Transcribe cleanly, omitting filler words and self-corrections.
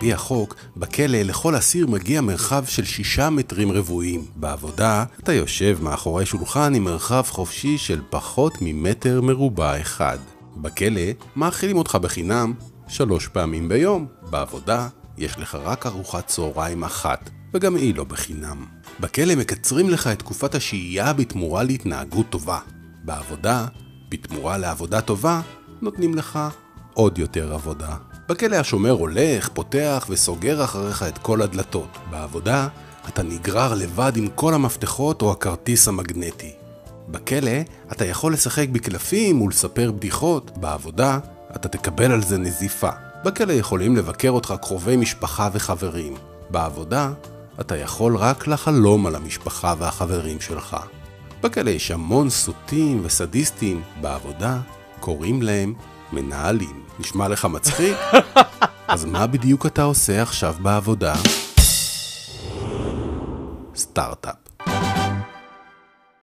לפי החוק, בכלא לכל אסיר מגיע מרחב של 6 מטרים רבועים. בעבודה, אתה יושב מאחורי שולחן עם מרחב חופשי של פחות ממטר מרובע אחד. בכלא, מאכילים אותך בחינם 3 פעמים ביום. בעבודה, יש לך רק ארוחת צהריים אחת, וגם היא לא בחינם. בכלא מקצרים לך את תקופת השהייה בתמורה להתנהגות טובה. בעבודה, בתמורה לעבודה טובה, נותנים לך עוד יותר עבודה. בכלא השומר הולך, פותח וסוגר אחריך את כל הדלתות. בעבודה, אתה נגרר לבד עם כל המפתחות או הכרטיס המגנטי. בכלא, אתה יכול לשחק בקלפים ולספר בדיחות. בעבודה, אתה תקבל על זה נזיפה. בכלא יכולים לבקר אותך קרובי משפחה וחברים. בעבודה, אתה יכול רק לחלום על המשפחה והחברים שלך. בכלא יש המון סוטים וסדיסטים. בעבודה, קוראים להם מנהלים. נשמע לך מצחיק? אז מה בדיוק אתה עושה עכשיו בעבודה? סטארט-אפ.